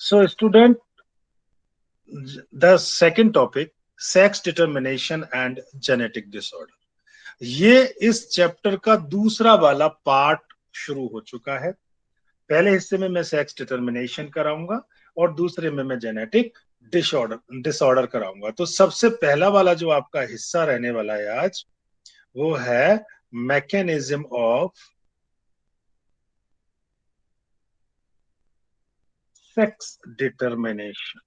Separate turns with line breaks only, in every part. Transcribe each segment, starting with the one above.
So, student, the second topic, sex determination and genetic disorder. ये इस chapter का दूसरा वाला पार्ट शुरू हो चुका है। पहले हिस्से में मैं सेक्स डिटर्मिनेशन कराऊंगा और दूसरे में मैं जेनेटिक डिसऑर्डर कराऊंगा। तो सबसे पहला वाला जो आपका हिस्सा रहने वाला है आज, वो है मैकेनिज्म ऑफ सेक्स डिटर्मिनेशन।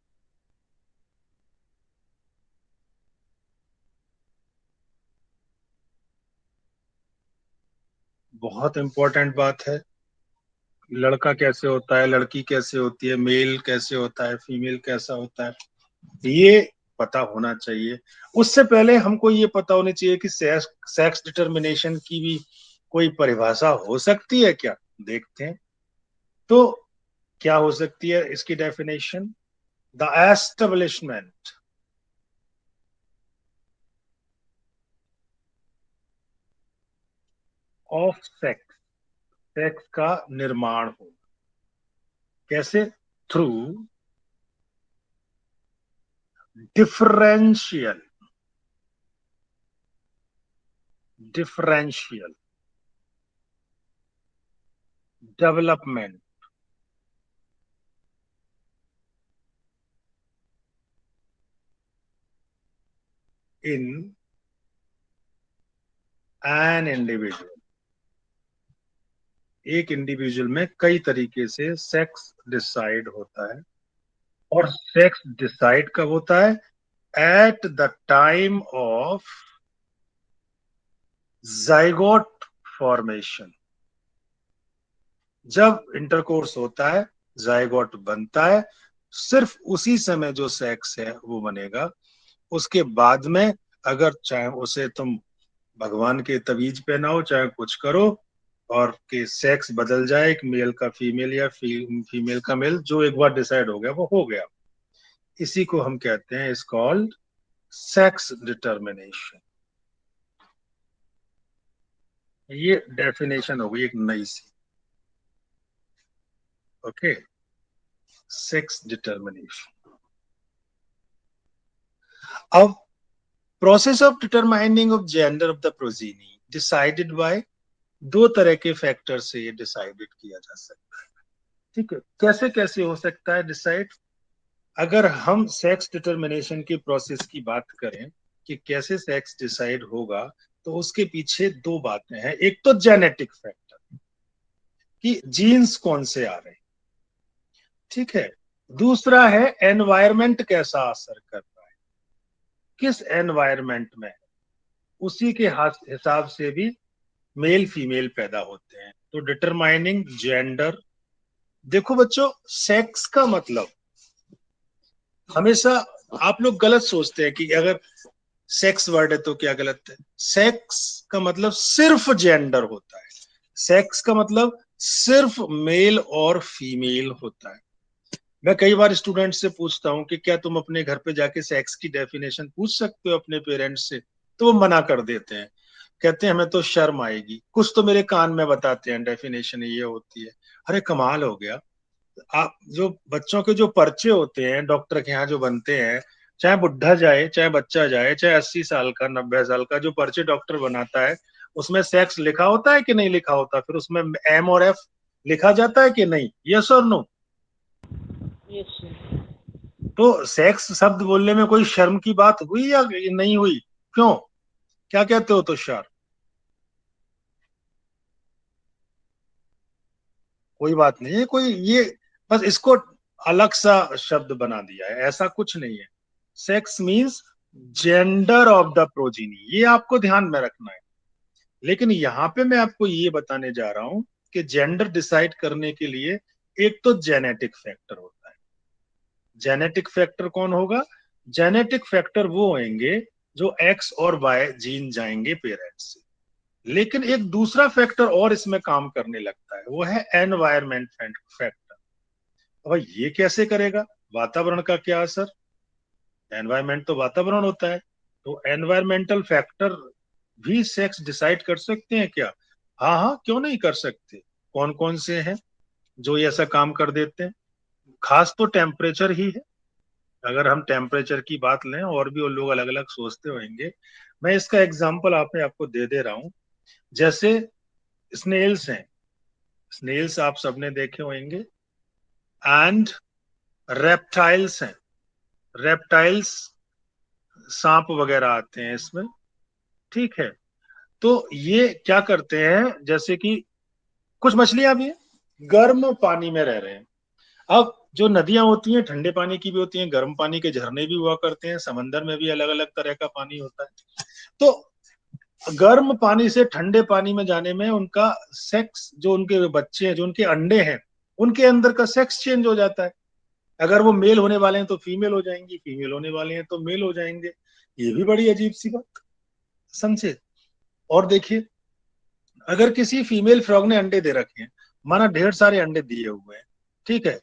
बहुत इंपॉर्टेंट बात है। लड़का कैसे होता है, लड़की कैसे होती है, मेल कैसे होता है, फीमेल कैसा होता है, ये पता होना चाहिए। उससे पहले हमको ये पता होनी चाहिए कि सेक्स डिटर्मिनेशन की भी कोई परिभाषा हो सकती है क्या। देखते हैं तो क्या हो सकती है इसकी definition. The establishment of sex, sex का निर्माण हो कैसे, through differential differential development in an individual. एक इंडिविजुअल में कई तरीके से सेक्स डिसाइड होता है, और सेक्स डिसाइड कब होता है, at the time of zygote formation. जब इंटरकोर्स होता है, जाइगोट बनता है, सिर्फ उसी समय जो सेक्स है वो बनेगा। उसके बाद में अगर चाहे उसे तुम भगवान के तवीज पहनाओ, चाहे कुछ करो, और कि सेक्स बदल जाए, एक मेल का फीमेल या फीमेल का मेल, जो एक बार डिसाइड हो गया वो हो गया। इसी को हम कहते हैं, इज कॉल्ड सेक्स डिटर्मिनेशन। ये डेफिनेशन हो गई एक नई सी। Okay, sex determination. अब process of determining of gender of the progeny decided by, दो तरह के फैक्टर से ये डिसाइडेड किया जा सकता है। ठीक है, कैसे कैसे हो सकता है डिसाइड। अगर हम सेक्स डिटरमिनेशन की प्रोसेस की बात करें कि कैसे सेक्स डिसाइड होगा, तो उसके पीछे दो बातें हैं। एक तो जेनेटिक फैक्टर कि जीन्स कौन से आ रहे हैं, ठीक है। दूसरा है एनवायरमेंट कैसा असर कर रहा है, किस एनवायरमेंट में, उसी के हिसाब से भी मेल फीमेल पैदा होते हैं। तो डिटरमाइनिंग जेंडर, देखो बच्चों, सेक्स का मतलब हमेशा आप लोग गलत सोचते हैं कि अगर सेक्स वर्ड है तो क्या गलत है। सेक्स का मतलब सिर्फ जेंडर होता है, सेक्स का मतलब सिर्फ मेल और फीमेल होता है। मैं कई बार स्टूडेंट से पूछता हूँ कि क्या तुम अपने घर पे जाके सेक्स की डेफिनेशन पूछ सकते हो अपने पेरेंट्स से, तो वो मना कर देते हैं, कहते हैं हमें तो शर्म आएगी। कुछ तो मेरे कान में बताते हैं डेफिनेशन ये होती है। अरे कमाल हो गया। आप जो बच्चों के जो पर्चे होते हैं डॉक्टर के यहाँ जो बनते हैं, चाहे बुढ़ा जाए चाहे बच्चा जाए, चाहे 80 साल का 90 साल का, जो पर्चे डॉक्टर बनाता है उसमें सेक्स लिखा होता है कि नहीं लिखा होता, फिर उसमें एम और एफ लिखा जाता है कि नहीं, यस और नो।
Yes sir.
तो सेक्स शब्द बोलने में कोई शर्म की बात हुई या नहीं हुई, क्यों, क्या कहते हो तुषार। कोई बात नहीं है, कोई ये बस इसको अलग सा शब्द बना दिया है, ऐसा कुछ नहीं है। Sex means gender of the progeny, ये आपको ध्यान में रखना है। लेकिन यहाँ पे मैं आपको ये बताने जा रहा हूं कि जेंडर डिसाइड करने के लिए एक तो जेनेटिक फैक्टर होता है। जेनेटिक फैक्टर कौन होगा, जेनेटिक फैक्टर वो होंगे जो एक्स और वाई जीन जाएंगे पेरेंट्स से। लेकिन एक दूसरा फैक्टर और इसमें काम करने लगता है, वो है एनवायरमेंट फैक्टर। अब ये कैसे करेगा, वातावरण का क्या असर, एनवायरमेंट तो वातावरण होता है, तो एनवायरमेंटल फैक्टर भी सेक्स डिसाइड कर सकते हैं क्या। हाँ हाँ, क्यों नहीं कर सकते। कौन कौन से हैं जो ये ऐसा काम कर देते हैं। खास तो टेम्परेचर ही है। अगर हम टेम्परेचर की बात लें, और भी वो लोग अलग अलग सोचते होंगे, मैं इसका एग्जांपल आपको दे दे रहा हूं। जैसे स्नेल्स हैं, स्नेल्स आप सबने देखे होंगे, एंड रेप्टाइल्स हैं, रेप्टाइल्स, सांप वगैरह आते हैं इसमें, ठीक है। तो ये क्या करते हैं, जैसे कि कुछ मछलियां भी हैं गर्म पानी में रह रहे हैं। अब जो नदियां होती हैं ठंडे पानी की भी होती हैं, गर्म पानी के झरने भी हुआ करते हैं, समंदर में भी अलग अलग तरह का पानी होता है। तो गर्म पानी से ठंडे पानी में जाने में उनका सेक्स, जो उनके बच्चे हैं, जो उनके अंडे हैं, उनके अंदर का सेक्स चेंज हो जाता है। अगर वो मेल होने वाले हैं तो फीमेल हो जाएंगी, फीमेल होने वाले हैं तो मेल हो जाएंगे। ये भी बड़ी अजीब सी बात, समझे। और देखिए, अगर किसी फीमेल फ्रॉग ने अंडे दे रखे हैं, माना ढेर सारे अंडे दिए हुए हैं, ठीक है।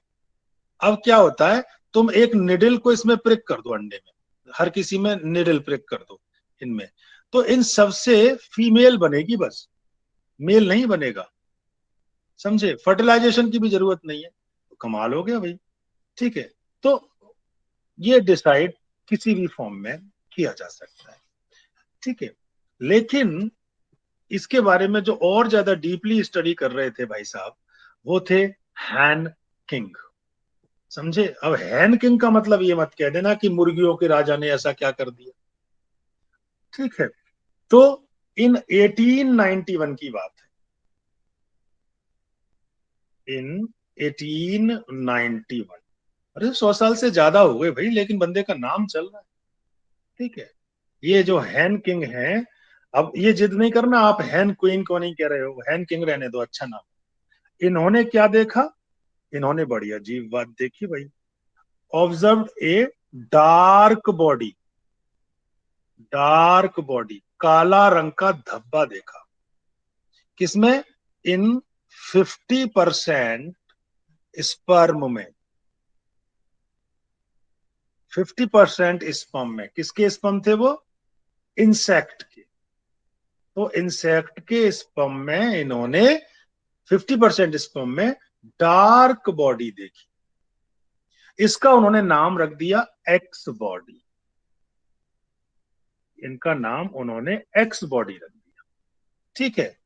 अब क्या होता है, तुम एक निडल को इसमें प्रिक कर दो अंडे में, हर किसी में निडल प्रिक कर दो इनमें, तो इन सबसे फीमेल बनेगी बस, मेल नहीं बनेगा, समझे। फर्टिलाइजेशन की भी जरूरत नहीं है, तो कमाल हो गया भाई, ठीक है। तो ये डिसाइड किसी भी फॉर्म में किया जा सकता है, ठीक है। लेकिन इसके बारे में जो और ज्यादा डीपली स्टडी कर रहे थे भाई साहब, वो थे हैन किंग, समझे। अब हैन किंग का मतलब ये मत कह देना कि मुर्गियों के राजा ने ऐसा क्या कर दिया, ठीक है। तो इन 1891 की बात है, इन 1891, अरे 100 साल से ज्यादा हो गए भाई, लेकिन बंदे का नाम चल रहा है, ठीक है। ये जो हैन किंग है, अब ये जिद नहीं करना आप हैन क्वीन को नहीं कह रहे हो, हैन किंग रहने दो, अच्छा नाम। इन्होंने क्या देखा, इन्होंने बड़ी अजीब बात देखी भाई। Observe a dark body, dark body, काला रंग का धब्बा देखा, किसमें, इन 50% स्पर्म में, 50% स्पर्म में, किसके स्पर्म थे वो, इंसेक्ट के। तो इंसेक्ट के स्पर्म में इन्होंने 50% स्पर्म में डार्क बॉडी देखी, इसका उन्होंने नाम रख दिया एक्स बॉडी, इनका नाम उन्होंने एक्स बॉडी रख दिया, ठीक है।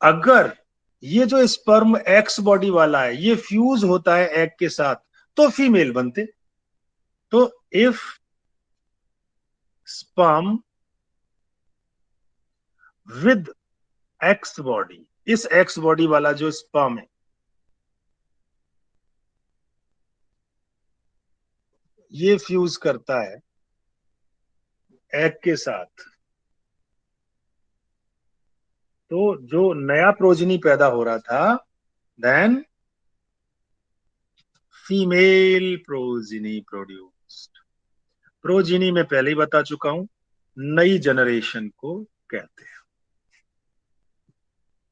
अगर ये जो स्पर्म एक्स बॉडी वाला है ये फ्यूज होता है एग के साथ, तो फीमेल बनते। तो if sperm with x body, इस एक्स बॉडी वाला जो स्पर्म है, ये फ्यूज करता है एग के साथ, तो जो नया प्रोजनी पैदा हो रहा था, then female progeny produced. Progeny में पहले ही बता चुका हूं, नई जनरेशन को कहते हैं।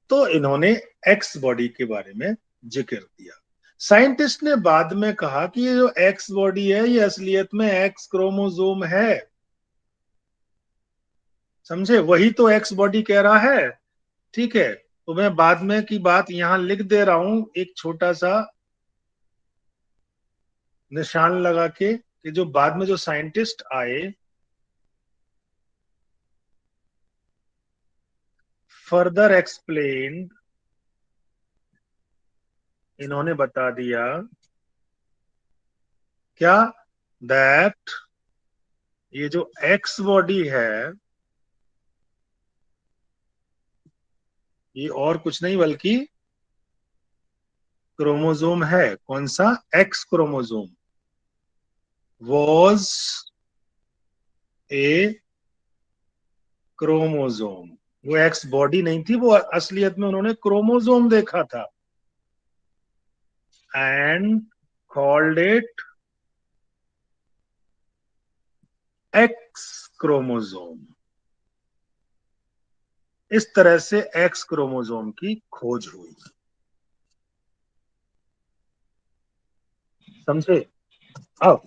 तो इन्होंने एक्स बॉडी के बारे में जिक्र दिया। साइंटिस्ट ने बाद में कहा कि ये जो एक्स बॉडी है ये असलियत में एक्स क्रोमोसोम है, समझे, वही तो एक्स बॉडी कह रहा है, ठीक है। तो मैं बाद में की बात यहां लिख दे रहा हूं, एक छोटा सा निशान लगा के, कि जो बाद में जो साइंटिस्ट आए, फर्दर एक्सप्लेन, इन्होंने बता दिया क्या, दैट ये जो एक्स बॉडी है ये और कुछ नहीं बल्कि क्रोमोसोम है, कौन सा, x chromosome, was a chromosome. वो एक्स बॉडी नहीं थी, वो असलियत में उन्होंने क्रोमोसोम देखा था, and called it x chromosome. इस तरह से एक्स क्रोमोसोम की खोज हुई, समझे। अब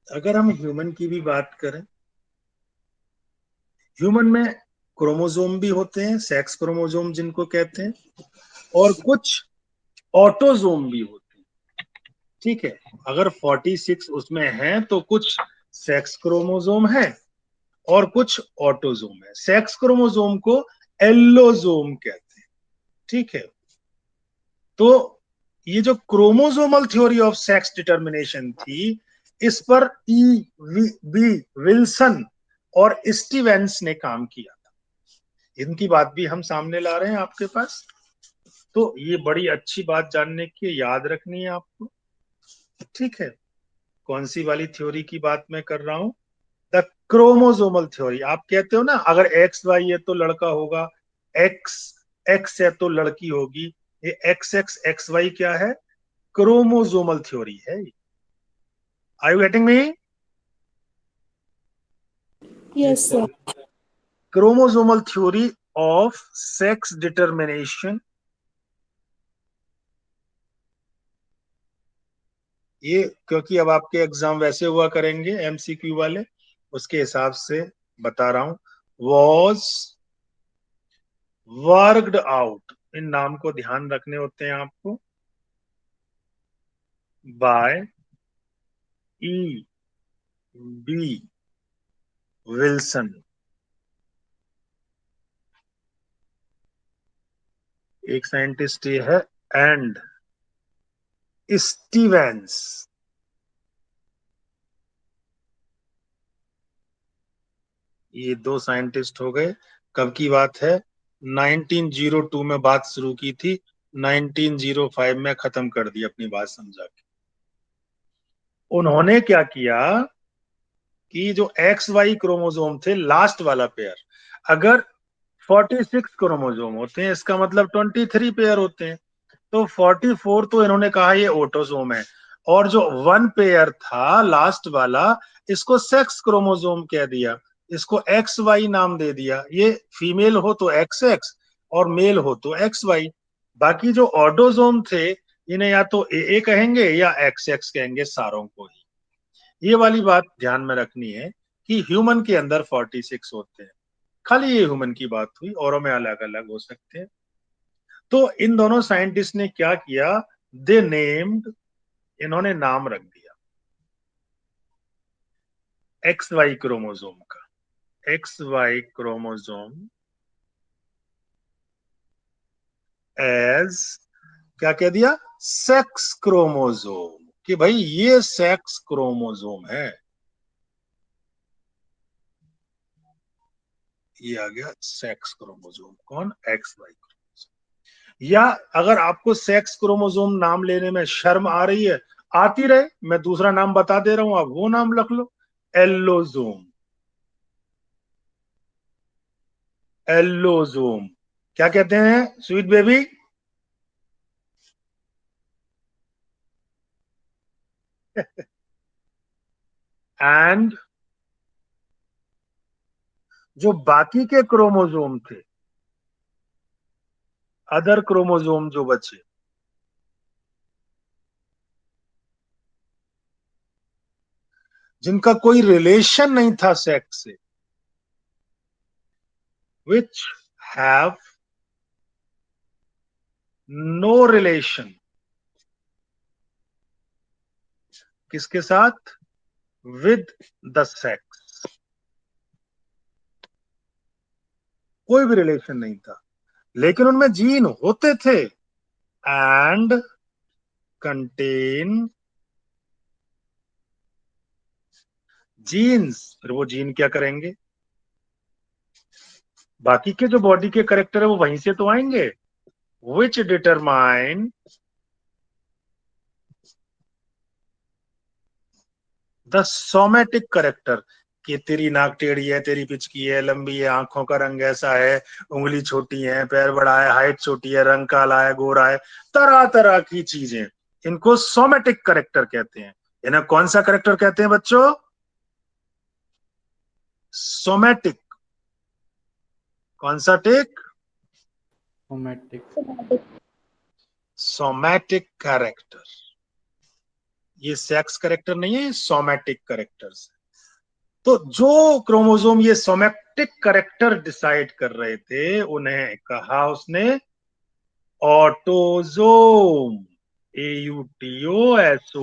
अगर हम ह्यूमन की भी बात करें, ह्यूमन में क्रोमोसोम भी होते हैं, सेक्स क्रोमोसोम जिनको कहते हैं, और कुछ ऑटोसोम भी होते हैं, ठीक है, अगर 46 उसमें है तो कुछ सेक्स क्रोमोसोम है और कुछ ऑटोजोम है। सेक्स क्रोमोसोम को एल्लोजोम कहते हैं। ठीक है, तो ये जो chromosomal theory of sex determination थी, इस पर ई बी विल्सन और स्टीवेंस ने काम किया था। इनकी बात भी हम सामने ला रहे हैं आपके पास। तो ये बड़ी अच्छी बात जानने की, याद रखनी है आपको। ठीक है, कौन सी वाली थ्योरी की बात मैं कर रहा हूं? The chromosomal theory. आप कहते हो ना, अगर एक्स वाई है तो लड़का होगा, एक्स एक्स है तो लड़की होगी। ये एक्स एक्स एक्स वाई क्या है? क्रोमोसोमल थ्योरी है। Are you getting me?
Yes, sir.
Chromosomal theory of sex determination. ये क्योंकि अब आपके एग्जाम वैसे हुआ करेंगे एमसीक्यू वाले, उसके हिसाब से बता रहा हूं। वॉज वर्कड आउट, इन नाम को ध्यान रखने होते हैं आपको, बाय ई बी विल्सन। एक साइंटिस्ट ये है, एंड स्टीवेंस। ये दो साइंटिस्ट हो गए। कब की बात है? 1902 में बात शुरू की थी, 1905 में खत्म कर दी अपनी बात समझा के। उन्होंने क्या किया कि जो एक्स वाई क्रोमोसोम थे, लास्ट वाला पेयर, अगर 46 क्रोमोसोम होते हैं, इसका मतलब 23 पेयर होते हैं। तो 44 तो इन्होंने कहा ये ऑटोसोम है, और जो वन पेयर था लास्ट वाला, इसको सेक्स क्रोमोसोम कह दिया, इसको एक्स वाई नाम दे दिया। ये फीमेल हो तो एक्स एक्स और मेल हो तो एक्स वाई। बाकी जो ऑटोसोम थे, इन्हें या तो ए कहेंगे या एक्स एक्स कहेंगे, सारों को ही। ये वाली बात ध्यान में रखनी है कि ह्यूमन के अंदर 46 होते हैं। खाली ये ह्यूमन की बात हुई, औरों में अलग अलग हो सकते हैं। तो इन दोनों साइंटिस्ट ने क्या किया? दे नेम्ड, इन्होंने नाम रख दिया एक्स वाई क्रोमोसोम का, एक्स वाई क्रोमोसोम एज, क्या कह दिया? सेक्स क्रोमोसोम, कि भाई ये सेक्स क्रोमोसोम है। ये आ गया सेक्स क्रोमोसोम। कौन? X Y chromosome. या अगर आपको सेक्स क्रोमोसोम नाम लेने में शर्म आ रही है, आती रहे, मैं दूसरा नाम बता दे रहा हूं, आप वो नाम रख लो, एल्लोजोम। एल्लोजोम क्या कहते हैं स्वीट बेबी? एंड जो बाकी के क्रोमोसोम थे, अदर क्रोमोसोम जो बचे, जिनका कोई रिलेशन नहीं था सेक्स से, विच हैव नो रिलेशन, किसके साथ? With the sex. कोई भी रिलेशन नहीं था, लेकिन उनमें जीन होते थे, एंड कंटेन जीन्स। फिर वो जीन क्या करेंगे? बाकी के जो बॉडी के करेक्टर है वो वहीं से तो आएंगे, विच डिटरमाइन द सोमेटिक करेक्टर, कि तेरी नाक टेढ़ी है, तेरी पिचकी है, लंबी है, आंखों का रंग ऐसा है, उंगली छोटी है, पैर बड़ा है, हाइट छोटी है, रंग काला है, गोरा है, तरह तरह की चीजें, इनको सोमेटिक करेक्टर कहते हैं। इन्हें कौन सा करेक्टर कहते हैं बच्चों? सोमेटिक। कौन सा टिक?
सोमैटिक।
Somatic character. ये सेक्स करेक्टर नहीं है, ये सोमेटिक करेक्टर्स। तो जो क्रोमोसोम ये सोमेटिक करेक्टर डिसाइड कर रहे थे, उन्हें कहा उसने ऑटोजोम। AUTOSOME,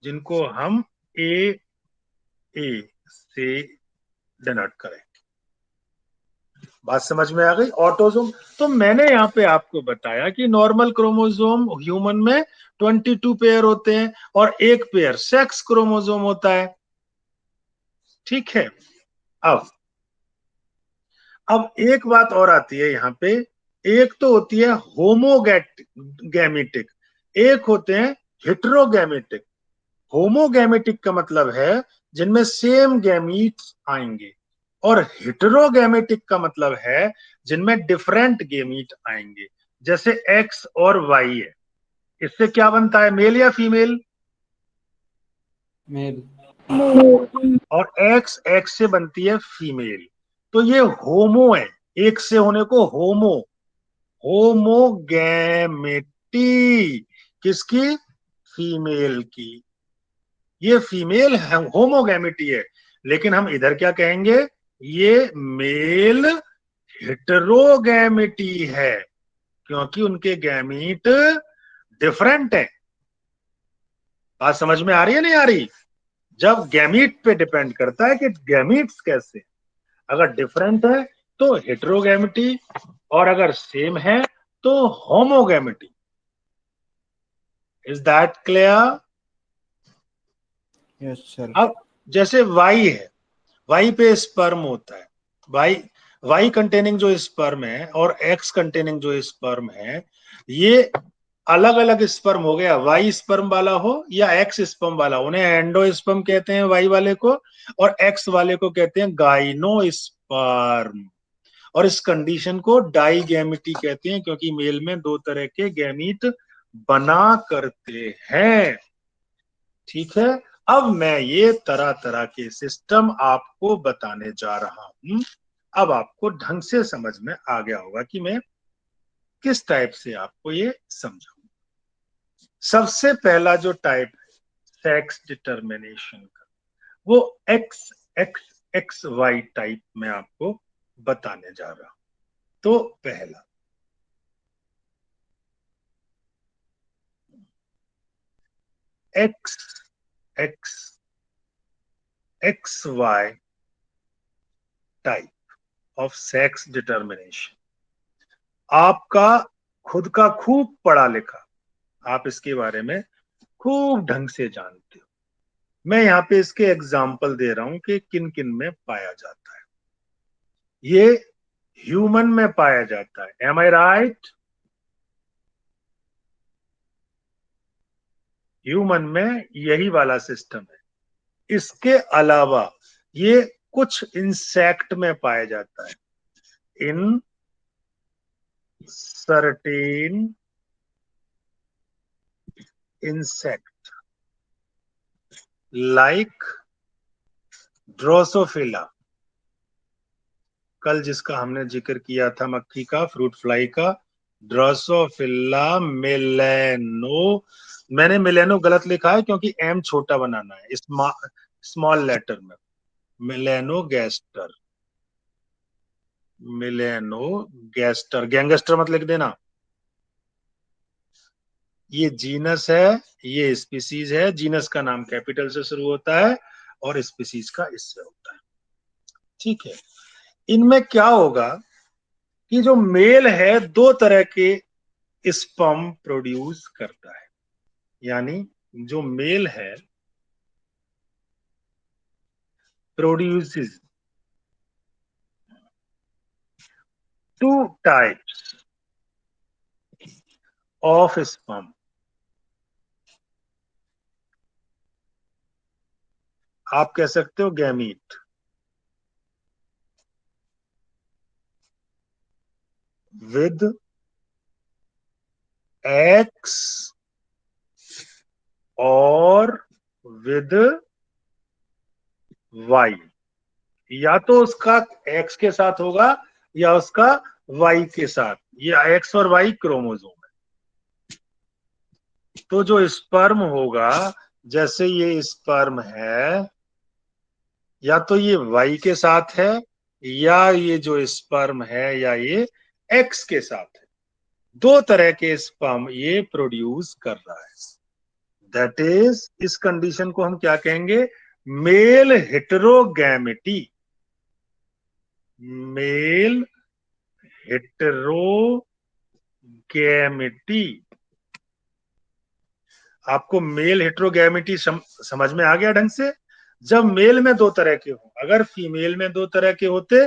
जिनको हम AA से डिनोट करें। बात समझ में आ गई? ऑटोसोम, तो मैंने यहाँ पे आपको बताया कि नॉर्मल क्रोमोसोम ह्यूमन में 22 पेयर होते हैं और एक पेयर सेक्स क्रोमोसोम होता है। ठीक है। अब एक बात और आती है यहाँ पे, एक तो होती है होमोगैमेटिक, एक होते हैं हेट्रोगैमेटिक। होमोगैमेटिक का मतलब है जिनमें सेम गैमीट्स आएंगे, और हेटेरोगैमेटिक का मतलब है जिनमें डिफरेंट गैमीट आएंगे। जैसे एक्स और वाई है, इससे क्या बनता है, मेल या फीमेल?
मेल।
और एक्स एक्स से बनती है फीमेल। तो ये होमो है, एक से होने को होमो, होमोगैमेटी किसकी, फीमेल की। ये फीमेल होमोगैमेटी है, लेकिन हम इधर क्या कहेंगे, ये मेल हेटेरोगैमेटी है, क्योंकि उनके गैमीट डिफरेंट है। बात समझ में आ रही है नहीं आ रही? जब गैमीट पे डिपेंड करता है कि गैमीट्स कैसे, अगर डिफरेंट है तो हेटेरोगैमेटी, और अगर सेम है तो homogamety. Is that clear?
Yes sir.
अब जैसे वाई है, वाई पे स्पर्म होता है, वाई वाई कंटेनिंग जो स्पर्म है और एक्स कंटेनिंग जो स्पर्म है, ये अलग अलग स्पर्म हो गया, वाई स्पर्म वाला हो या एक्स स्पर्म वाला, उन्हें एंडोस्पर्म कहते हैं वाई वाले को, और एक्स वाले को कहते हैं गाइनोस्पर्म। और इस कंडीशन को डाईगैमिटी कहते हैं, क्योंकि मेल में दो तरह के गैमीट बना करते हैं। ठीक है। अब मैं ये तरह तरह के सिस्टम आपको बताने जा रहा हूं। अब आपको ढंग से समझ में आ गया होगा कि मैं किस टाइप से आपको ये समझाऊं। सबसे पहला जो टाइप है सेक्स डिटर्मिनेशन का, वो X X X Y type में आपको बताने जा रहा हूं। तो पहला X X X Y type of sex determination, आपका खुद का खूब पढ़ा लिखा, आप इसके बारे में खूब ढंग से जानते हो। मैं यहाँ पे इसके एग्जाम्पल दे रहा हूं कि किन किन में पाया जाता है। ये ह्यूमन में पाया जाता है, एम आई राइट? ह्यूमन में यही वाला सिस्टम है। इसके अलावा ये कुछ इंसेक्ट में पाया जाता है, in certain insect like Drosophila, कल जिसका हमने जिक्र किया था मक्खी का, फ्रूट फ्लाई का, ड्रोसोफिला मिलेनो। मैंने मिलेनो गलत लिखा है क्योंकि एम छोटा बनाना है, स्मॉल लेटर में, मिलेनो गैस्टर, मिलेनो गैस्टर, गैंगस्टर मत लिख देना। ये जीनस है, ये स्पीसीज है। जीनस का नाम कैपिटल से शुरू होता है और स्पीसीज का इससे होता है। ठीक है। इनमें क्या होगा कि जो मेल है दो तरह के स्पर्म प्रोड्यूस करता है, यानी जो मेल है produces to types of sperm. आप कह सकते हो गैमीट, विद एक्स और विद वाई, या तो उसका एक्स के साथ होगा या उसका वाई के साथ। ये एक्स और वाई क्रोमोसोम है। तो जो स्पर्म होगा, जैसे ये स्पर्म है, या तो ये वाई के साथ है, या ये जो स्पर्म है या ये एक्स के साथ है। दो तरह के स्पर्म ये प्रोड्यूस कर रहा है, दैट इज, इस कंडीशन को हम क्या कहेंगे? Mail heterogamety. Mail heterogamety. आपको मेल हेटेरोगैमेटी समझ में आ गया ढंग से? जब मेल में दो तरह के हो, अगर फीमेल में दो तरह के होते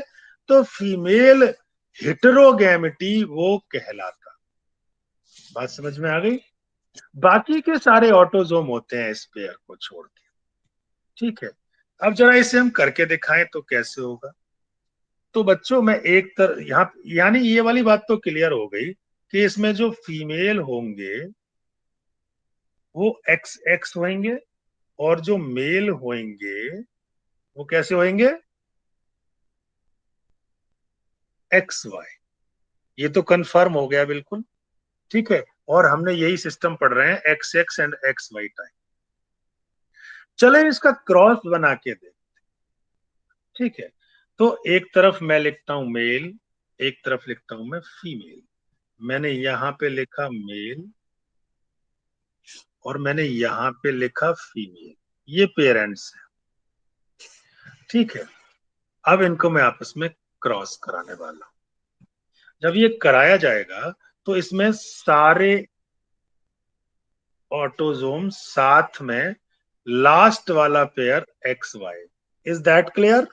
तो फीमेल हेटेरोगैमेटी वो कहलाता। बात समझ में आ गई? बाकी के सारे ऑटोजोम होते हैं इस पेयर को छोड़ के। ठीक है, अब जरा इसे हम करके दिखाएं तो कैसे होगा। तो बच्चों मैं एक यहाँ, यानी ये वाली बात तो क्लियर हो गई कि इसमें जो फीमेल होंगे वो एक्स एक्स होंगे, और जो मेल होंगे वो कैसे होंगे? X Y. ये तो कंफर्म हो गया बिल्कुल। ठीक है, और हमने यही सिस्टम पढ़ रहे हैं, X X and X Y type. चले इसका क्रॉस बना के दे। ठीक है, तो एक तरफ मैं लिखता हूं मेल, एक तरफ लिखता हूं मैं फीमेल। मैंने यहां पे लिखा मेल और मैंने यहां पे लिखा फीमेल, ये पेरेंट्स हैं। ठीक है, अब इनको मैं आपस में क्रॉस कराने वाला हूं। जब ये कराया जाएगा तो इसमें सारे ऑटोजोम साथ में, लास्ट वाला pair X Y. Is that clear?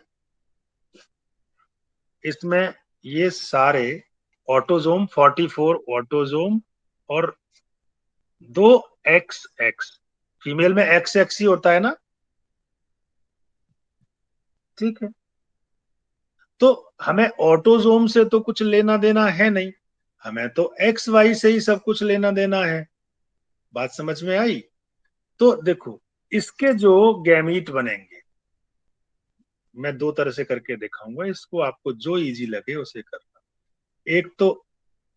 इसमें ये सारे ऑटोजोम 44 ऑटोजोम और दो एक्स एक्स, फीमेल में एक्स एक्स ही होता है ना? ठीक है, तो हमें ऑटोजोम से तो कुछ लेना देना है नहीं, हमें तो एक्स वाई से ही सब कुछ लेना देना है। बात समझ में आई? तो देखो, इसके जो गैमीट बनेंगे, मैं दो तरह से करके दिखाऊंगा इसको, आपको जो इजी लगे उसे करना। एक तो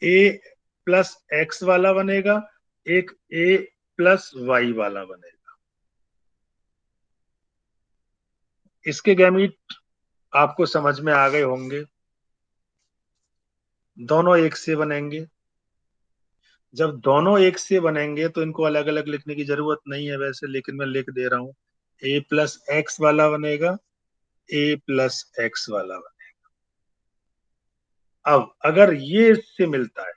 ए प्लस एक्स वाला बनेगा, एक ए प्लस वाई वाला बनेगा। इसके गैमीट आपको समझ में आ गए होंगे, दोनों एक से बनेंगे। जब दोनों एक से बनेंगे तो इनको अलग अलग लिखने की जरूरत नहीं है वैसे, लेकिन मैं लिख दे रहा हूं। ए प्लस एक्स वाला बनेगा, ए प्लस एक्स वाला बनेगा। अब अगर ये इससे मिलता है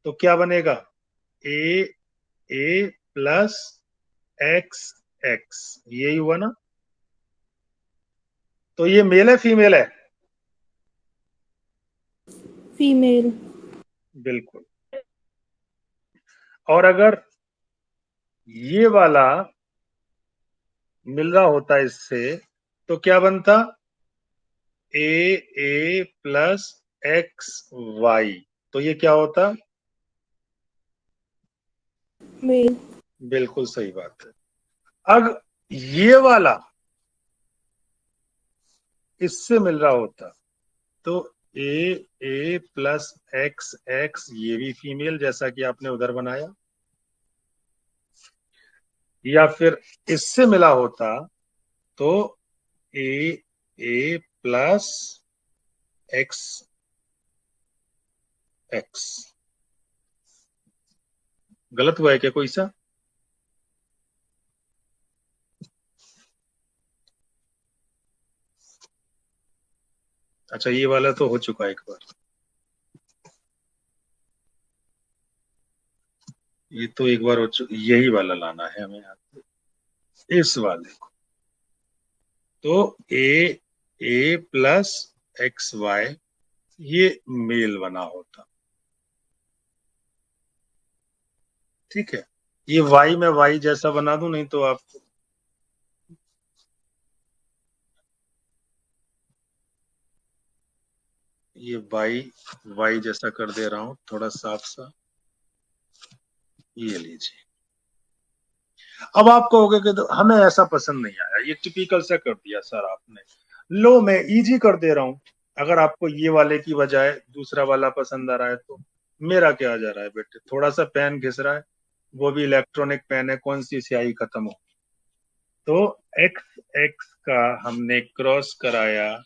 तो क्या बनेगा? ए ए प्लस एक्स एक्स, यही हुआ ना? तो ये मेल है फीमेल है?
फीमेल।
बिल्कुल। और अगर ये वाला मिल रहा होता इससे तो क्या बनता? ए ए प्लस एक्स वाई, तो ये क्या होता?
मेल।
बिल्कुल सही बात है। अब ये वाला इससे मिल रहा होता तो ए ए प्लस एक्स एक्स, ये भी फीमेल जैसा कि आपने उधर बनाया, या फिर इससे मिला होता तो ए ए प्लस एक्स एक्स। गलत हुआ है क्या कोई सा? अच्छा, ये वाला तो हो चुका है एक बार, ये तो एक बार हो चुका, यही वाला लाना है हमें यहाँ पे, इस वाले को। तो ए ए प्लस एक्स वाई, ये मेल बना होता। ठीक है, ये वाई में वाई जैसा बना दूं, नहीं तो आप, ये वाई वाई जैसा कर दे रहा हूं थोड़ा साफ सा, ये लीजिए। अब आप कहोगे कि तो हमें ऐसा पसंद नहीं आया, ये टिपिकल सा कर दिया सर आपने। लो, मैं इजी कर दे रहा हूं। अगर आपको ये वाले की बजाय दूसरा वाला पसंद आ रहा है तो मेरा क्या जा रहा है बेटे, थोड़ा सा पेन घिस रहा है, वो भी इलेक्ट्रॉनिक पेन है, कौन सी स्याही खत्म हो। तो एक्स एक्स का हमने क्रॉस कराया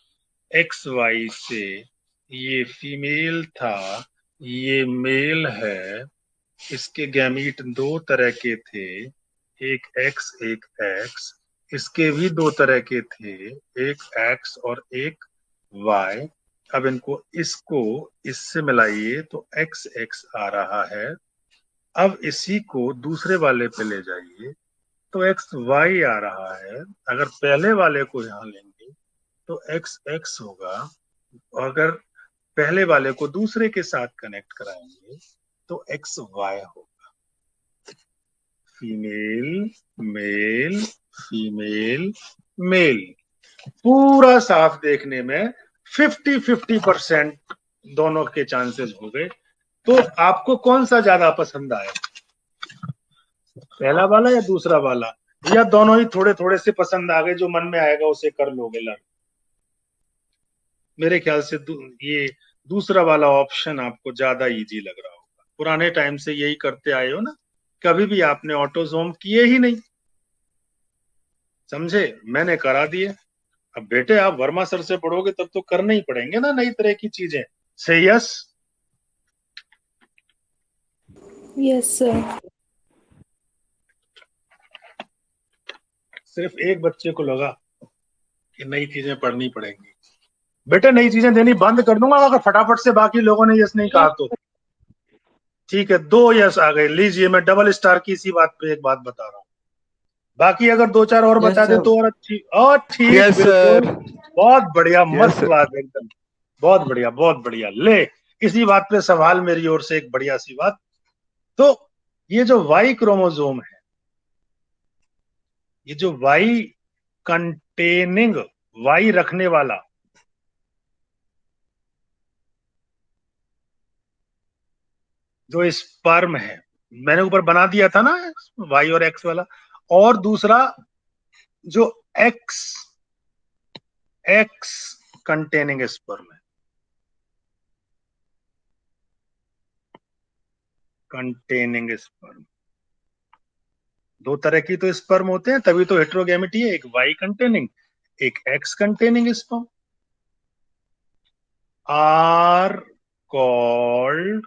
एक्स वाई से, ये फीमेल था, ये मेल है, इसके गैमीट दो तरह के थे, एक एक्स एक एक्स। इसके भी दो तरह के थे, एक एक्स और एक वाई। अब इसको इससे मिलाइए तो एक्स एक्स आ रहा है। अब इसी को दूसरे वाले पे ले जाइए तो एक्स वाई आ रहा है। अगर पहले वाले को यहाँ लेंगे तो एक्स एक्स होगा, अगर पहले वाले को दूसरे के साथ कनेक्ट कराएंगे तो एक्स वाई होगा। फीमेल मेल फीमेल मेल, पूरा साफ देखने में 50-50% दोनों के चांसेस हो गए। तो आपको कौन सा ज्यादा पसंद आया, पहला वाला या दूसरा वाला, या दोनों ही थोड़े थोड़े से पसंद आ गए, जो मन में आएगा उसे कर लोगे लर्न? मेरे ख्याल से ये दूसरा वाला ऑप्शन आपको ज्यादा इजी लग रहा होगा। पुराने टाइम से यही करते आए हो ना, कभी भी आपने ऑटोजोम किए ही नहीं, समझे? मैंने करा दिए। अब बेटे आप वर्मा सर से पढ़ोगे तब तो करने ही पड़ेंगे ना नई तरह की चीजें। से यस?
Yes sir.
सिर्फ एक बच्चे को लगा कि नई चीजें पढ़नी पड़ेंगी। बेटे नई चीजें देनी बंद कर दूंगा अगर फटाफट से बाकी लोगों ने यस नहीं कहा तो। ठीक है, दो यस आ गए। लीजिए, मैं डबल स्टार की इसी बात पे एक बात बता रहा हूँ, बाकी अगर दो चार और
यस
बता दे
सर।
तो और ठीक,
यस
बिल्कुल।
सर।
बहुत बढ़िया,
यस
मस्त
सर।
बात एकदम। बहुत बढ़िया बहुत बढ़िया। ले, इसी बात पे सवाल मेरी ओर से एक बढ़िया सी बात। तो ये जो वाई क्रोमोसोम है, ये जो वाई कंटेनिंग, वाई रखने वाला जो स्पर्म है, मैंने ऊपर बना दिया था ना वाई और एक्स वाला। और दूसरा जो एक्स एक्स कंटेनिंग स्पर्म है, कंटेनिंग स्पर्म, दो तरह की तो स्पर्म होते हैं, तभी तो हेट्रोगैमेटी है, एक वाई कंटेनिंग एक X containing sperm, are called,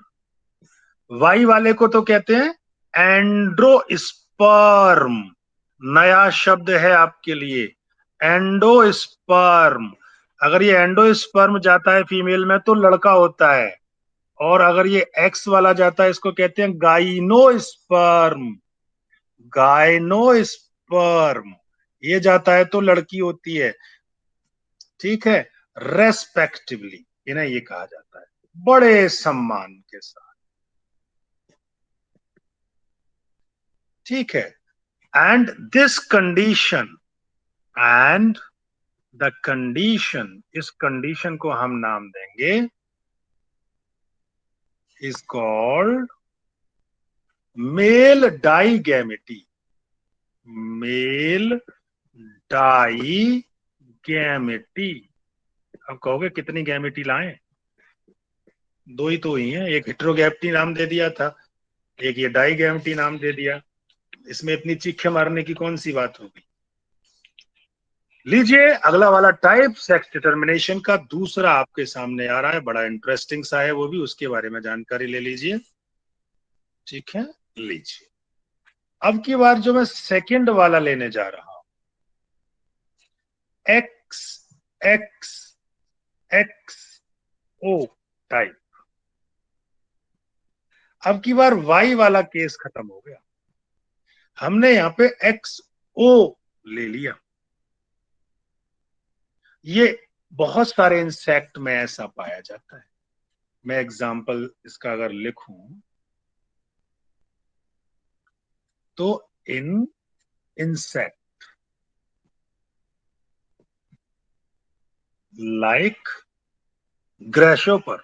Y वाले को तो कहते हैं एंड्रोस्पर्म। नया शब्द है आपके लिए, एंडोस्पर्म। अगर ये एंडोस्पर्म जाता है फीमेल में तो लड़का होता है, और अगर ये एक्स वाला जाता है इसको कहते हैं गाइनोस्पर्म। गाइनोस्पर्म ये जाता है तो लड़की होती है। ठीक है, रेस्पेक्टिवली इन्हें ये कहा जाता है, बड़े सम्मान के साथ। ठीक है, and this condition, and the condition, इस कंडीशन को हम नाम देंगे, इज कॉल्ड मेल डाइगैमेटी। मेल डाइगैमेटी। अब कहोगे कितनी गैमेटी लाएं? दो ही तो ही है, एक हेट्रोगैमेटी नाम दे दिया था, एक ये डाइगैमेटी नाम दे दिया। इसमें इतनी चीखे मारने की कौन सी बात होगी? लीजिए अगला वाला टाइप सेक्स डिटर्मिनेशन का दूसरा आपके सामने आ रहा है, बड़ा इंटरेस्टिंग सा है वो भी, उसके बारे में जानकारी ले लीजिए। ठीक है, लीजिए। अब की बार जो मैं सेकंड वाला लेने जा रहा हूं, एक्स एक्स एक्स ओ टाइप। अब की बार वाई वाला केस खत्म हो गया, हमने यहां पे एक्स ओ ले लिया। ये बहुत सारे इंसेक्ट में ऐसा पाया जाता है। मैं एग्जाम्पल इसका अगर लिखूं तो इन इंसेक्ट लाइक ग्रेशोपर,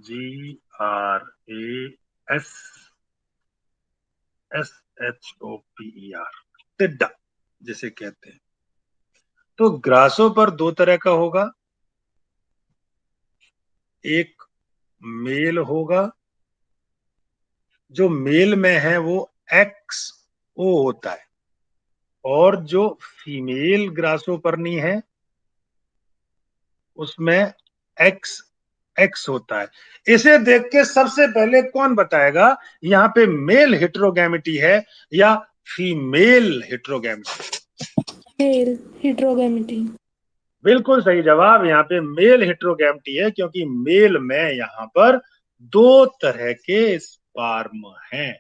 GRASSHOPER, टिड्डा जिसे कहते हैं। तो ग्रासोपर दो तरह का होगा, एक मेल होगा, जो मेल में है वो एक्स ओ होता है, और जो फीमेल ग्रासोपरनी है उसमें एक्स एक्स होता है। इसे देख के सबसे पहले कौन बताएगा यहाँ पे मेल हेटेरोगैमिटी है या फीमेल हेटेरोगैमिटी?
मेल हेटेरोगेमिटी।
बिल्कुल सही जवाब। यहाँ पे मेल हेटेरोगैमिटी है क्योंकि मेल में यहाँ पर दो तरह के स्पर्म हैं।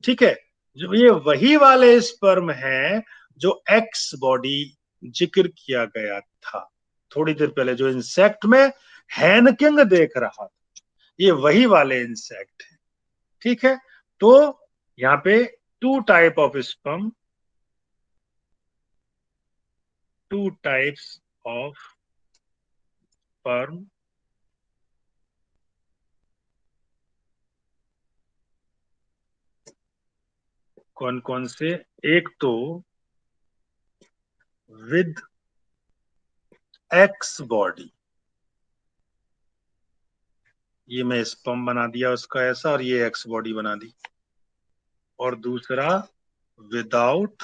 ठीक है, जो ये वही वाले स्पर्म हैं जो एक्स बॉडी जिक्र किया गया था थोड़ी देर पहले, जो इंसेक्ट में हैनकिंग देख रहा था, ये वही वाले इंसेक्ट है। ठीक है, तो यहाँ पे two type of sperm, two types of sperm, कौन कौन से? एक तो विद एक्स बॉडी, ये मैं स्पर्म बना दिया उसका ऐसा, और ये एक्स बॉडी बना दी। और दूसरा विदाउट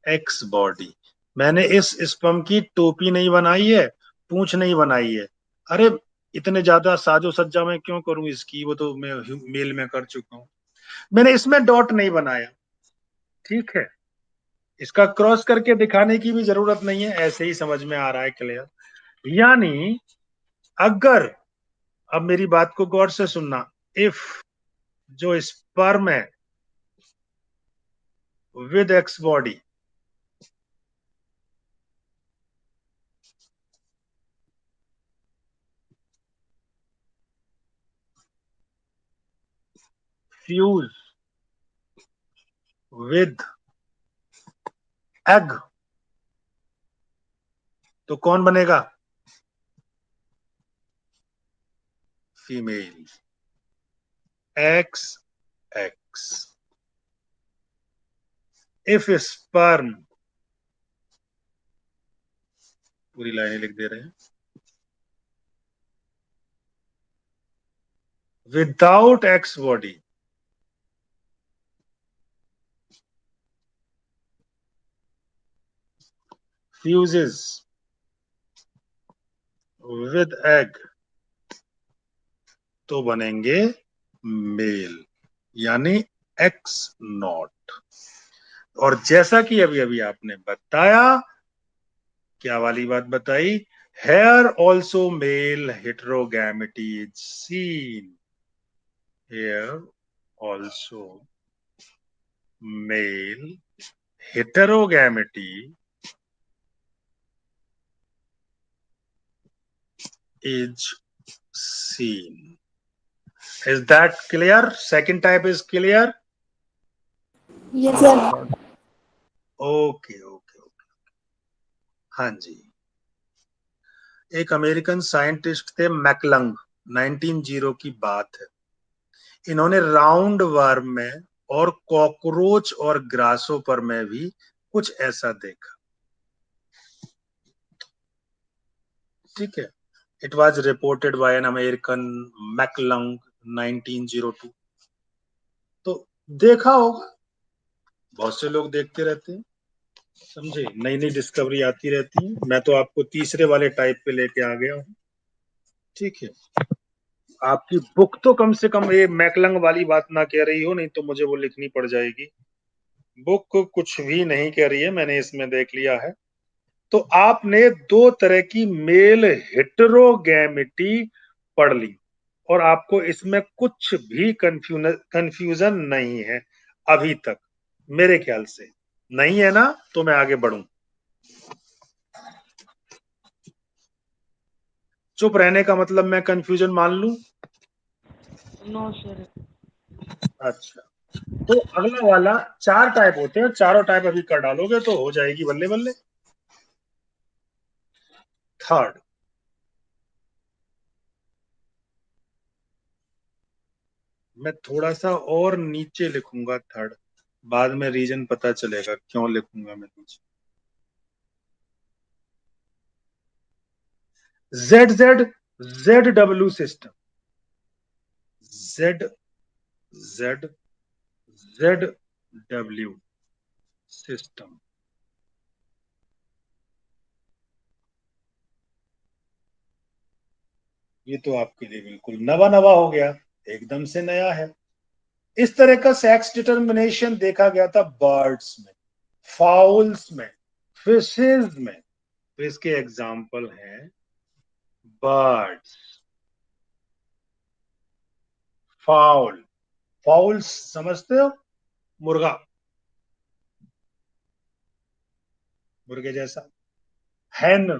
एक्स बॉडी। मैंने इस स्पर्म की टोपी नहीं बनाई है, पूंछ नहीं बनाई है। अरे इतने ज्यादा साजो सज्जा मैं क्यों करूं इसकी, वो तो मैं मेल में कर चुका हूं। मैंने इसमें डॉट नहीं बनाया। ठीक है, इसका क्रॉस करके दिखाने की भी जरूरत नहीं है, ऐसे ही समझ में आ रहा है क्लियर। यानी अगर, अब मेरी बात को गौर से सुनना, इफ जो स्पर्म है with x body fuse with egg, तो कौन बनेगा? Female. X x. If sperm, पूरी लाइनें लिख दे रहे हैं, without x body fuses with egg, तो बनेंगे मेल, यानी एक्स नॉट। और जैसा कि अभी अभी आपने बताया, क्या वाली बात बताई? Here also male heterogamety is seen, here also male heterogamy is seen. Is that clear? Second type is clear?
Yes
yes
sir.
sir.
Okay okay okay. हाँ जी, एक अमेरिकन साइंटिस्ट थे मैकलंग, 1900 की बात है। इन्होंने राउंड वर्म में और कॉकरोच और ग्रासोपर में भी कुछ ऐसा देखा। ठीक है, it was reported by an American McClung 1902। तो देखा होगा, बहुत से लोग देखते रहते हैं, समझे, नई नई डिस्कवरी आती रहती है। मैं तो आपको तीसरे वाले टाइप पे लेके आ गया हूँ। ठीक है, आपकी बुक तो कम से कम ये मैकलंग वाली बात ना कह रही हो, नहीं तो मुझे वो लिखनी पड़ जाएगी। बुक कुछ भी नहीं कह रही है, मैंने इसमें देख लिया है। तो आपने दो तरह की मेल हेटेरोगैमिटी पढ़ ली, और आपको इसमें कुछ भी कंफ्यूजन नहीं है अभी तक, मेरे ख्याल से नहीं है ना? तो मैं आगे बढ़ूं। चुप रहने का मतलब मैं कंफ्यूजन मान लूं?
No sir.
अच्छा, तो अगला वाला, चार टाइप होते हैं, चारों टाइप अभी कर डालोगे तो हो जाएगी बल्ले बल्ले। थर्ड, मैं थोड़ा सा और नीचे लिखूंगा थर्ड, बाद में रीजन पता चलेगा क्यों लिखूंगा मैं नीचे। Z Z, Z W system, Z Z Z W system. ये तो आपके लिए बिल्कुल नवा नवा हो गया, एकदम से नया है। इस तरह का सेक्स डिटर्मिनेशन देखा गया था बर्ड्स में, फाउल्स में, फिशेज में। तो इसके एग्जाम्पल हैं बर्ड्स, फाउल। फाउल्स समझते हो? मुर्गा, मुर्गे जैसा। हैन,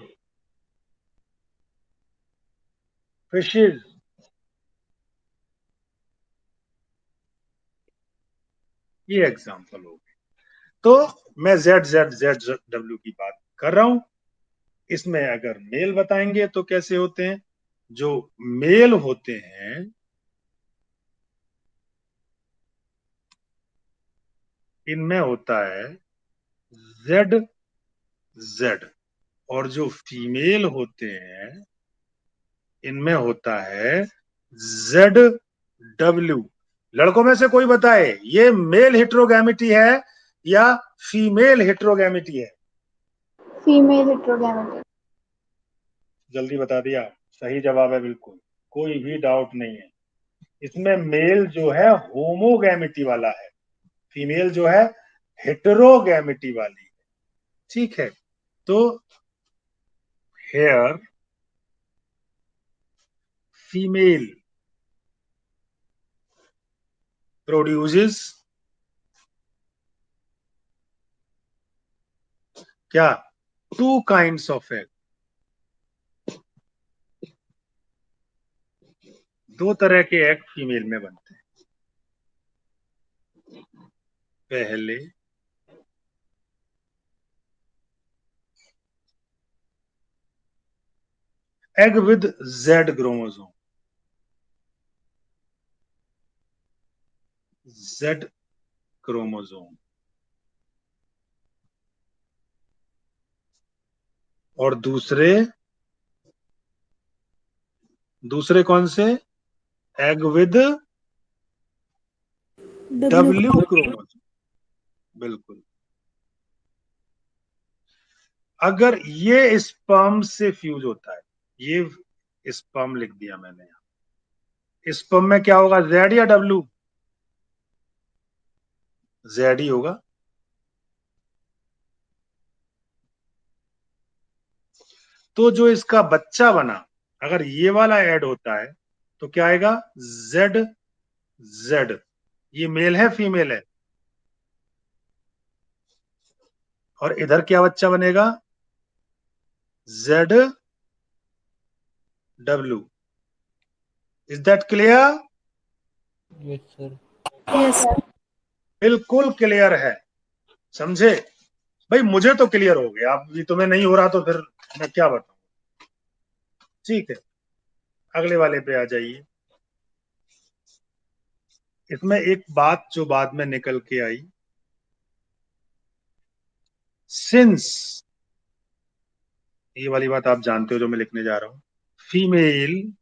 फिशेज, ये एग्जाम्पल हो गए। तो मैं जेड जेड जेड डब्ल्यू की बात कर रहा हूं। इसमें अगर मेल बताएंगे तो कैसे होते हैं? जो मेल होते हैं इनमें होता है जेड जेड, और जो फीमेल होते हैं इनमें होता है जेड डब्ल्यू। लड़कों में से कोई बताए ये मेल हेट्रोगैमिटी है या फीमेल हेट्रोगैमिटी है?
फीमेल हेट्रोगैमेटी।
जल्दी बता दिया, सही जवाब है बिल्कुल, कोई भी डाउट नहीं है। इसमें मेल जो है होमोगैमिटी वाला है, फीमेल जो है हेटेरोगैमिटी वाली है। ठीक है, तो हेयर फीमेल प्रोड्यूसेस क्या? टू काइंड्स ऑफ एग, दो तरह के एग फीमेल में बनते हैं। पहले egg with Z chromosome, Z chromosome, और दूसरे, दूसरे कौन से? Egg with W
W
chromosome, बिल्कुल। अगर ये स्पर्म से फ्यूज होता है, ये स्पर्म लिख दिया मैंने यहां, स्पर्म में क्या होगा, जेड या डब्ल्यू? जेड ही होगा। तो जो इसका बच्चा बना, अगर ये वाला ऐड होता है तो क्या आएगा? Z Z. ये मेल है फीमेल है? और इधर क्या बच्चा बनेगा? Z W. Is that clear?
Yes sir.
yes
बिल्कुल क्लियर है, समझे? भाई मुझे तो क्लियर हो गया, अब ये तुम्हें नहीं हो रहा तो फिर मैं क्या बताऊं। ठीक है, अगले वाले पे आ जाइए। इसमें एक बात जो बाद में निकल के आई, सिंस, ये वाली बात आप जानते हो जो मैं लिखने जा रहा हूं, female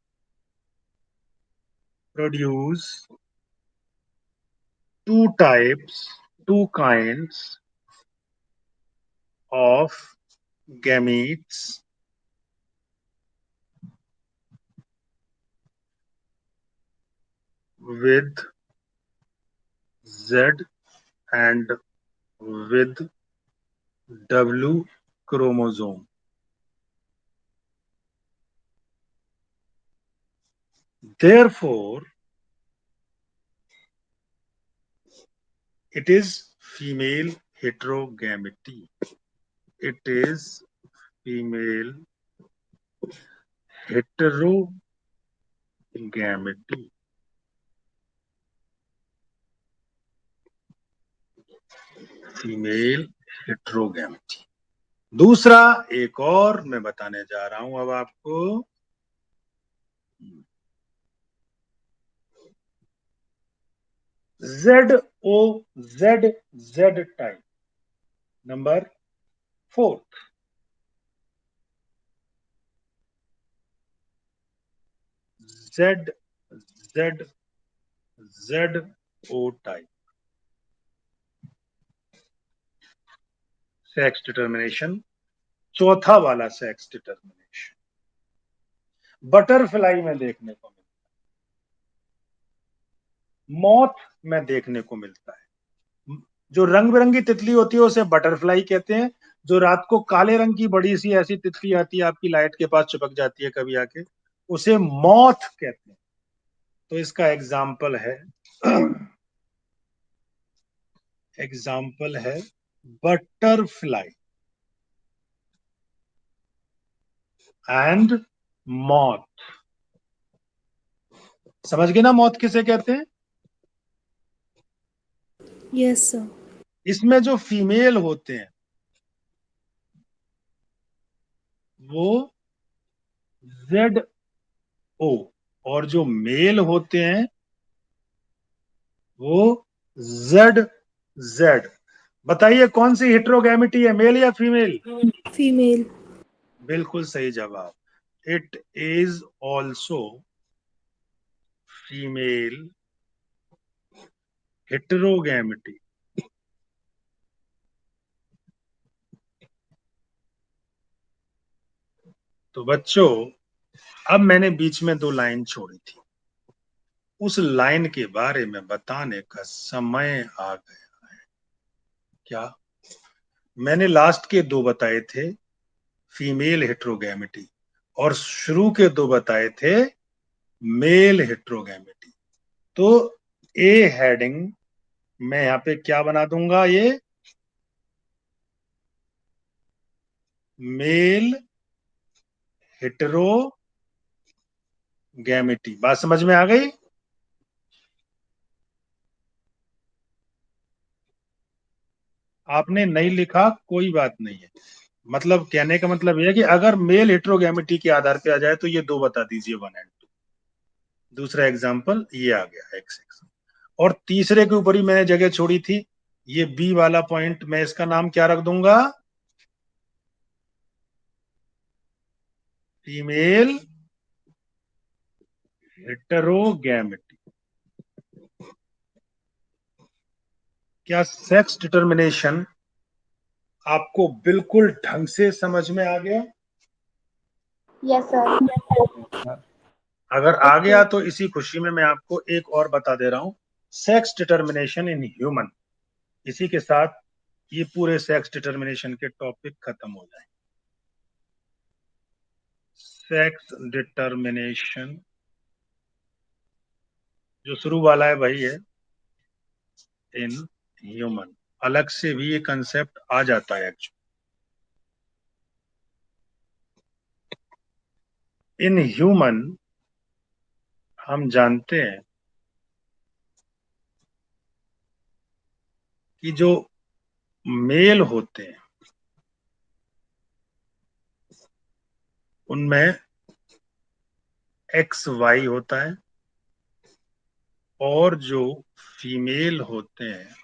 produce two types, two kinds of gametes with Z and with W chromosome. Therefore, it is female heterogamity. It is female heterogamity. Female heterogamety. दूसरा एक और मैं बताने जा रहा हूं अब आपको, ZO Z type, number 4, Z Z ZO type sex determination, चौथा वाला सेक्स डिटर्मिनेशन। बटरफ्लाई में देखने को मिलता है, मॉथ में देखने को मिलता है। जो रंग बिरंगी तितली होती है उसे बटरफ्लाई कहते हैं। जो रात को काले रंग की बड़ी सी ऐसी तितली आती है आपकी लाइट के पास चिपक जाती है कभी आके, उसे मॉथ कहते हैं। तो इसका एग्जाम्पल है बटरफ्लाई एंड मॉथ। समझ गए ना मॉथ किसे कहते हैं?
Yes, sir.
इसमें जो फीमेल होते हैं वो ZO, और जो मेल होते हैं वो ZZ। बताइए कौन सी हेट्रोगैमिटी है, मेल या फीमेल?
Female.
बिल्कुल सही जवाब। It is also female heterogamety. तो बच्चों, अब मैंने बीच में 2 लाइन छोड़ी थी, उस लाइन के बारे में बताने का समय आ गया है। क्या? मैंने लास्ट के 2 बताए थे फीमेल हेट्रोगैमिटी, और शुरू के 2 बताए थे मेल हेट्रोगैमिटी। तो ए हेडिंग मैं यहां पे क्या बना दूंगा, ये मेल हेट्रोगैमिटी। बात समझ में आ गई? आपने नहीं लिखा कोई बात नहीं है, मतलब कहने का मतलब यह है कि अगर मेल हेट्रोगैमिटी के आधार पे आ जाए तो ये 2 बता दीजिए, 1 एंड 2। दूसरा एग्जाम्पल ये आ गया X। और तीसरे के ऊपर ही मैंने जगह छोड़ी थी, ये बी वाला पॉइंट मैं इसका नाम क्या रख दूंगा, फीमेल हेटेरोगैमिटी। क्या सेक्स डिटर्मिनेशन आपको बिल्कुल ढंग से समझ में आ गया?
Yes, sir.
अगर आ गया तो इसी खुशी में मैं आपको एक और बता दे रहा हूं, सेक्स डिटर्मिनेशन इन ह्यूमन। इसी के साथ ये पूरे सेक्स डिटर्मिनेशन के टॉपिक खत्म हो जाए। सेक्स डिटर्मिनेशन जो शुरू वाला है वही है, इन ह्यूमन। अलग से भी ये कंसेप्ट आ जाता है एक्चुअली। इन ह्यूमन हम जानते हैं कि जो मेल होते हैं उनमें XY होता है, और जो फीमेल होते हैं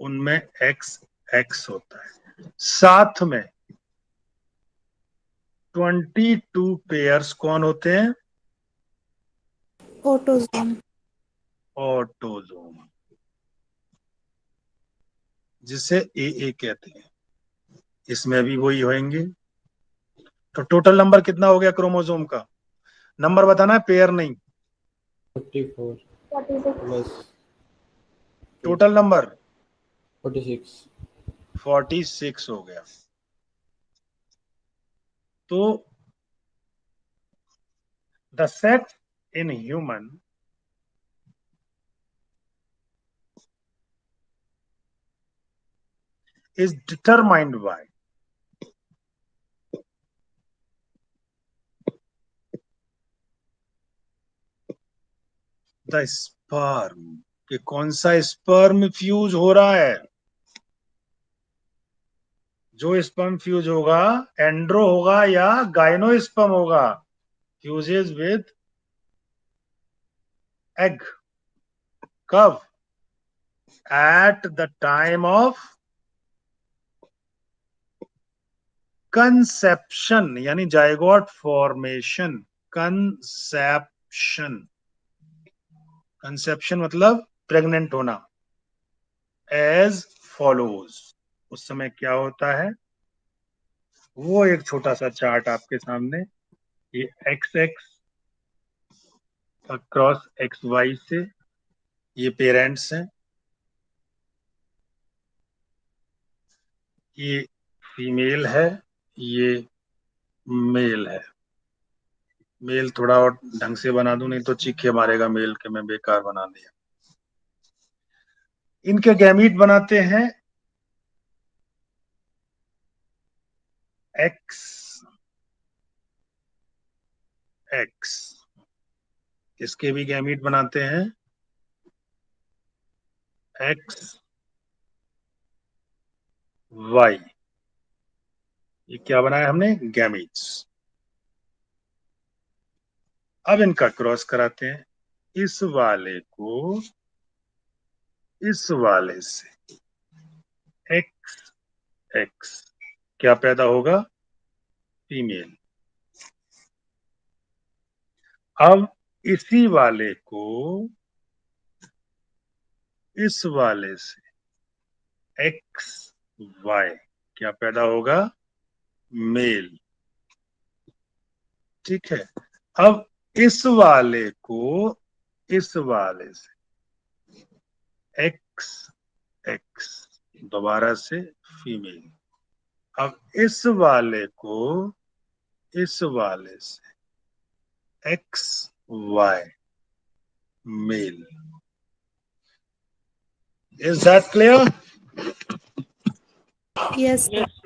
उनमें XX होता है। साथ में 22 पेयर्स कौन होते हैं?
Autosome.
ऑटोजोम, जिसे AA कहते हैं। इसमें भी वही होंगे। तो टोटल नंबर कितना हो गया क्रोमोसोम का? नंबर बताना है, पेयर नहीं।
44
46.
plus
total number
46.
46 हो गया। तो the sex in human is determined by the sperm, कि कौन सा स्पर्म फ्यूज हो रहा है। जो स्पर्म फ्यूज होगा एंड्रो होगा या गाइनो स्पर्म होगा, फ्यूजेज विद एग। कब? At the time of conception, यानी जाइगोट फॉर्मेशन। कंसेप्शन, कंसेप्शन मतलब प्रेग्नेंट होना। एज फॉलोज, उस समय क्या होता है वो एक छोटा सा चार्ट आपके सामने ये X X cross X Y से, ये पेरेंट्स हैं, ये फीमेल है, ये मेल है। मेल थोड़ा और ढंग से बना दूं, नहीं तो चीखे मारेगा मेल के मैं बेकार बना दिया। इनके गैमीट बनाते हैं एक्स एक्स, इसके भी गैमीट बनाते हैं एक्स वाई। ये क्या बनाया हमने? गैमीट्स। अब इनका क्रॉस कराते हैं, इस वाले को इस वाले से, एक्स एक्स क्या पैदा होगा? फीमेल। अब इसी वाले को इस वाले से, एक्स वाई क्या पैदा होगा? मेल। ठीक है। अब इस वाले को इस वाले से, एक्स एक्स दोबारा से फीमेल। अब इस वाले को इस वाले से, X Y male. Is that clear?
Yes, sir.
Yes.